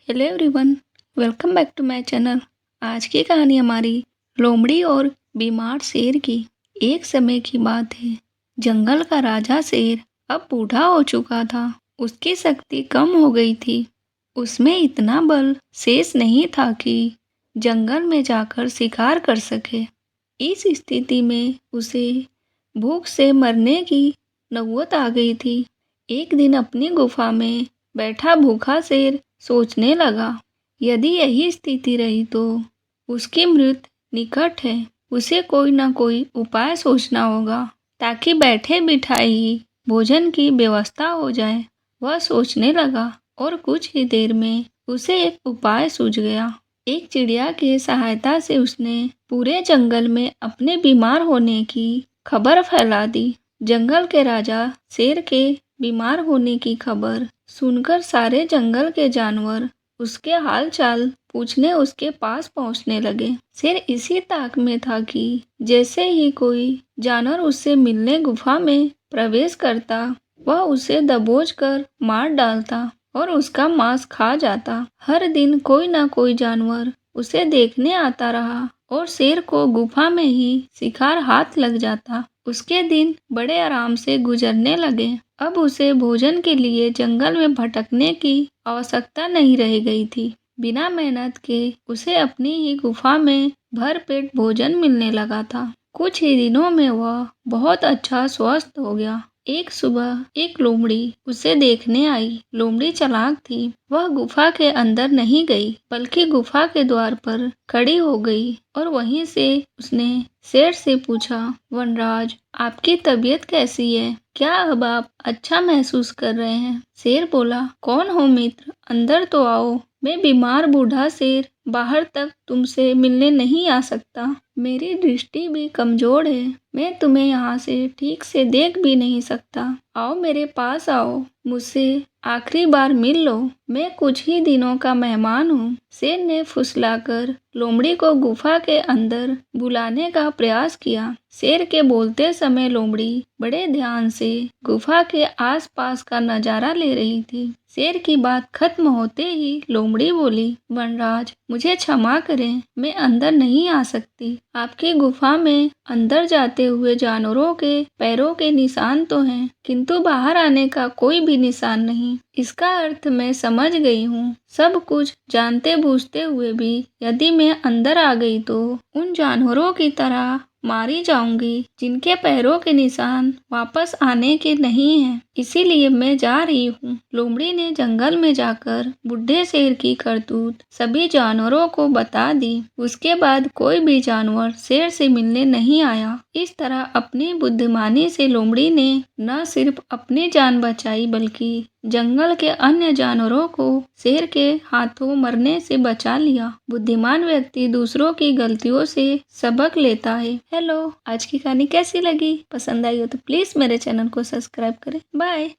Hello everyone, welcome back to my channel. आज की कहानी हमारी लोमड़ी और बीमार शेर की। एक समय की बात है, जंगल का राजा शेर अब बूढ़ा हो चुका था। उसकी शक्ति कम हो गई थी। उसमें इतना बल शेष नहीं था कि जंगल में जाकर शिकार कर सके। इस स्थिति में उसे भूख से मरने की नौबत आ गई थी। एक दिन अपनी गुफा में बैठा भूखा शेर सोचने लगा, यदि यही स्थिति रही तो उसकी मृत्यु निकट है। उसे कोई ना कोई उपाय सोचना होगा ताकि बैठे बिठाए ही भोजन की व्यवस्था हो जाए। वह सोचने लगा और कुछ ही देर में उसे एक उपाय सूझ गया। एक चिड़िया की सहायता से उसने पूरे जंगल में अपने बीमार होने की खबर फैला दी। जंगल के राजा शेर के बीमार होने की खबर सुनकर सारे जंगल के जानवर उसके हाल चाल पूछने उसके पास पहुंचने लगे। शेर इसी ताक में था कि जैसे ही कोई जानवर उससे मिलने गुफा में प्रवेश करता, वह उसे दबोच कर मार डालता और उसका मांस खा जाता। हर दिन कोई ना कोई जानवर उसे देखने आता रहा और शेर को गुफा में ही शिकार हाथ लग जाता। उसके दिन बड़े आराम से गुजरने लगे। अब उसे भोजन के लिए जंगल में भटकने की आवश्यकता नहीं रह गई थी। बिना मेहनत के उसे अपनी ही गुफा में भरपेट भोजन मिलने लगा था। कुछ ही दिनों में वह बहुत अच्छा स्वस्थ हो गया। एक सुबह एक लोमड़ी उसे देखने आई। लोमड़ी चालाक थी। वह गुफा के अंदर नहीं गई, बल्कि गुफा के द्वार पर खड़ी हो गई और वहीं से उसने शेर से पूछा, वनराज, आपकी तबीयत कैसी है? क्या अब आप अच्छा महसूस कर रहे हैं? शेर बोला, कौन हो मित्र? अंदर तो आओ। मैं बीमार बूढ़ा शेर बाहर तक तुमसे मिलने नहीं आ सकता। मेरी दृष्टि भी कमजोर है। मैं तुम्हें यहाँ से ठीक से देख भी नहीं सकता। आओ मेरे पास आओ, मुझसे आखिरी बार मिल लो। मैं कुछ ही दिनों का मेहमान हूँ। शेर ने फुसलाकर लोमड़ी को गुफा के अंदर बुलाने का प्रयास किया। शेर के बोलते समय लोमड़ी बड़े ध्यान से गुफा के आसपास का नजारा ले रही थी। शेर की बात खत्म होते ही लोमड़ी बोली, वनराज, मुझे क्षमा करें, मैं अंदर नहीं आ सकती। आपकी गुफा में अंदर जाते हुए जानवरों के पैरों के निशान तो हैं, किंतु बाहर आने का कोई भी निशान नहीं। इसका अर्थ मैं समझ गई हूँ। सब कुछ जानते बूझते हुए भी यदि मैं अंदर आ गई तो उन जानवरों की तरह मारी जाऊंगी जिनके पैरों के निशान वापस आने के नहीं हैं। इसीलिए मैं जा रही हूँ। लोमड़ी ने जंगल में जाकर बुढ़े शेर की करतूत सभी जानवरों को बता दी। उसके बाद कोई भी जानवर शेर से मिलने नहीं आया। इस तरह अपनी बुद्धिमानी से लोमड़ी ने न सिर्फ अपनी जान बचाई, बल्कि जंगल के अन्य जानवरों को शेर के हाथों मरने से बचा लिया। बुद्धिमान व्यक्ति दूसरों की गलतियों से सबक लेता है। हेलो, आज की कहानी कैसी लगी? पसंद आई हो तो प्लीज मेरे चैनल को सब्सक्राइब करें। बाय।